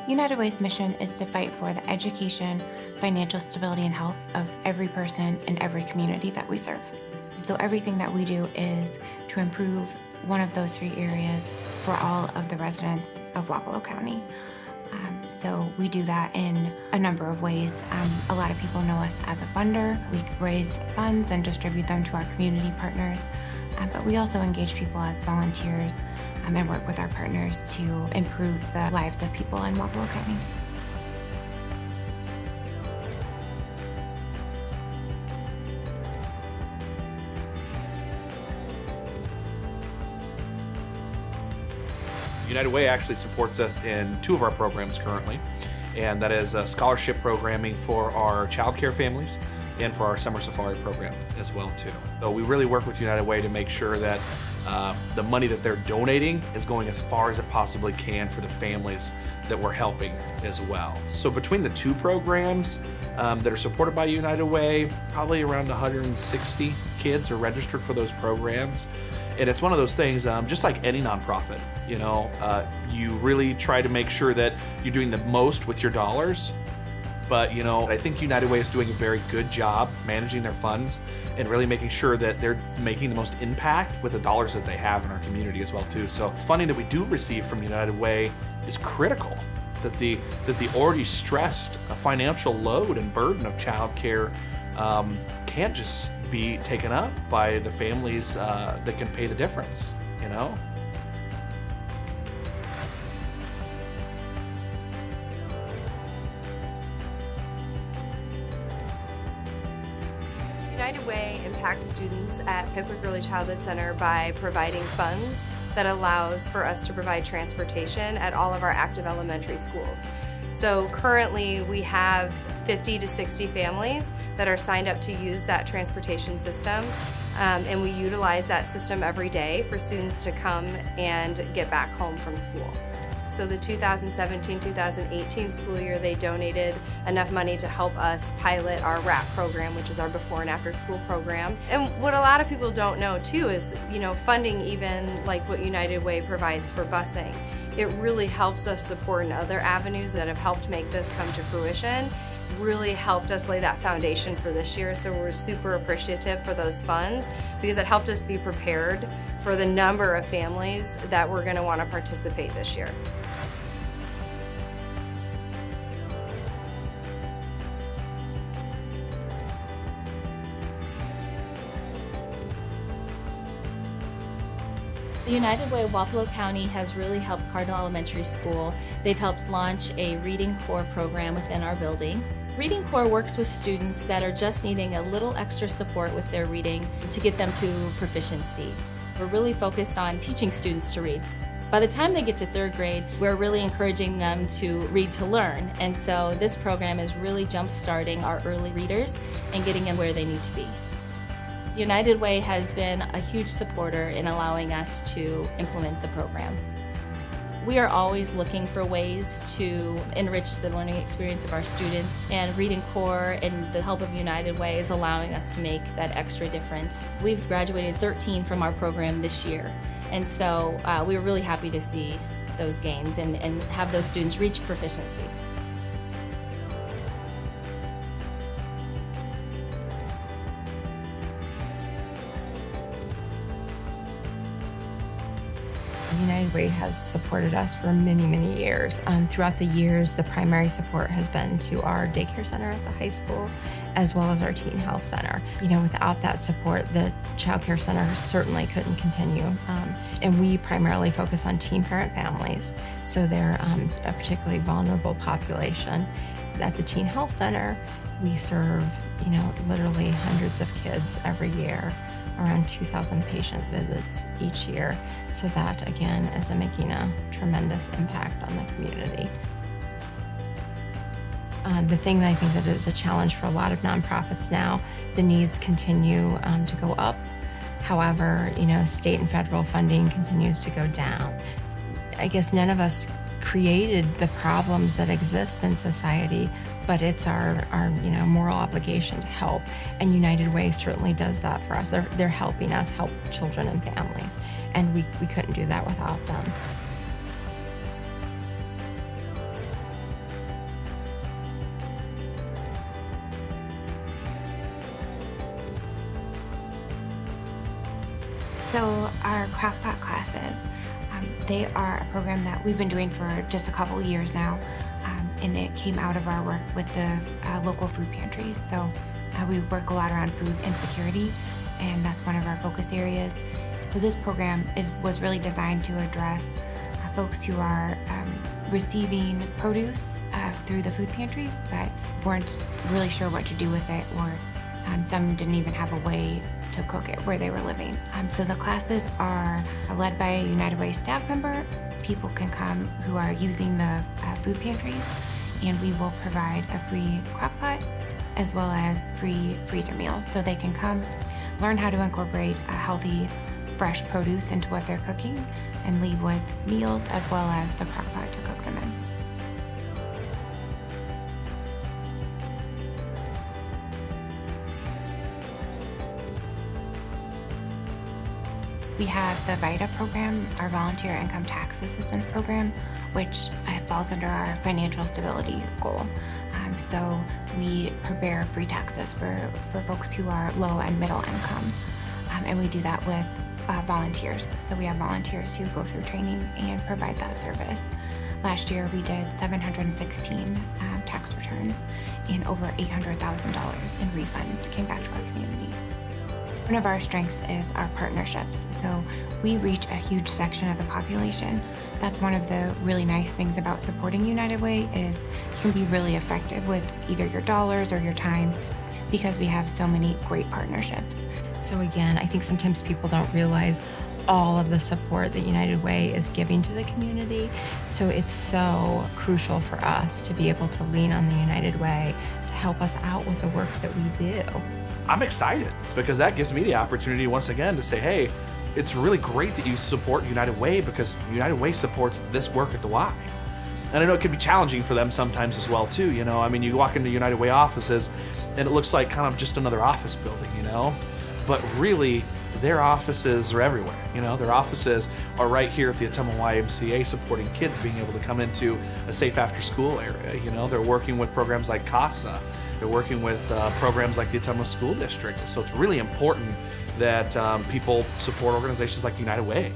United Way's mission is to fight for the education, financial stability, and health of every person in every community that we serve. So everything that we do is to improve one of those three areas for all of the residents of Wapello County. So we do that in a number of ways. A lot of people know us as a funder. We raise funds and distribute them to our community partners, but we also engage people as volunteers and work with our partners to improve the lives of people in Wapello County. United Way actually supports us in two of our programs currently, and that is scholarship programming for our child care families and for our summer safari program as well too. So we really work with United Way to make sure that the money that they're donating is going as far as it possibly can for the families that we're helping as well. So between the two programs that are supported by United Way, probably around 160 kids are registered for those programs. And it's one of those things, just like any nonprofit, you really try to make sure that you're doing the most with your dollars. But, I think United Way is doing a very good job managing their funds and really making sure that they're making the most impact with the dollars that they have in our community as well, too. So funding that we do receive from United Way is critical, that the already stressed financial load and burden of childcare can't just be taken up by the families that can pay the difference, United Way impacts students at Pickwick Early Childhood Center by providing funds that allows for us to provide transportation at all of our active elementary schools. So currently we have 50 to 60 families that are signed up to use that transportation system, and we utilize that system every day for students to come and get back home from school. So the 2017-2018 school year, they donated enough money to help us pilot our WRAP program, which is our before and after school program. And what a lot of people don't know too is, funding even like what United Way provides for busing. It really helps us support in other avenues that have helped make this come to fruition, really helped us lay that foundation for this year. So we're super appreciative for those funds because it helped us be prepared for the number of families that we're going to want to participate this year. The United Way of Wapello County has really helped Cardinal Elementary School. They've helped launch a Reading Core program within our building. Reading Core works with students that are just needing a little extra support with their reading to get them to proficiency. We're really focused on teaching students to read. By the time they get to third grade, we're really encouraging them to read to learn. And so this program is really jump-starting our early readers and getting them where they need to be. United Way has been a huge supporter in allowing us to implement the program. We are always looking for ways to enrich the learning experience of our students, and Reading Core and the help of United Way is allowing us to make that extra difference. We've graduated 13 from our program this year, and so we're really happy to see those gains and have those students reach proficiency. United Way has supported us for many, many years. Throughout the years, the primary support has been to our daycare center at the high school, as well as our teen health center. Without that support, the child care center certainly couldn't continue. And we primarily focus on teen parent families, so they're a particularly vulnerable population. At the teen health center, we serve, literally hundreds of kids every year, around 2,000 patient visits each year. So that, again, is making a tremendous impact on the community. The thing that I think that is a challenge for a lot of nonprofits now, the needs continue to go up. However, state and federal funding continues to go down. I guess none of us created the problems that exist in society, but it's our moral obligation to help, and United Way certainly does that for us. They're helping us help children and families, and we couldn't do that without them. So our craft pot classes, they are a program that we've been doing for just a couple of years now, and it came out of our work with the local food pantries. So we work a lot around food insecurity, and that's one of our focus areas. So this program was really designed to address folks who are receiving produce through the food pantries, but weren't really sure what to do with it, or some didn't even have a way to cook it where they were living. So the classes are led by a United Way staff member. People can come who are using the food pantries, and we will provide a free crock pot as well as free freezer meals. So they can come, learn how to incorporate a healthy, fresh produce into what they're cooking, and leave with meals as well as the crock pot to cook them in. We have the VITA program, our Volunteer Income Tax Assistance Program, which falls under our financial stability goal. So we prepare free taxes for folks who are low and middle income. And we do that with volunteers. So we have volunteers who go through training and provide that service. Last year we did 716 tax returns, and over $800,000 in refunds came back to our community. One of our strengths is our partnerships. So we reach a huge section of the population. That's one of the really nice things about supporting United Way is you can be really effective with either your dollars or your time because we have so many great partnerships. So again, I think sometimes people don't realize all of the support that United Way is giving to the community. So it's so crucial for us to be able to lean on the United Way to help us out with the work that we do. I'm excited because that gives me the opportunity once again to say, hey, it's really great that you support United Way because United Way supports this work at the Y. And I know it can be challenging for them sometimes as well too, I mean, you walk into United Way offices and it looks like kind of just another office building, but really their offices are everywhere. Their offices are right here at the Ottumwa YMCA supporting kids being able to come into a safe after school area. They're working with programs like CASA. They're working with programs like the Ottumwa School District. So it's really important that people support organizations like United Way.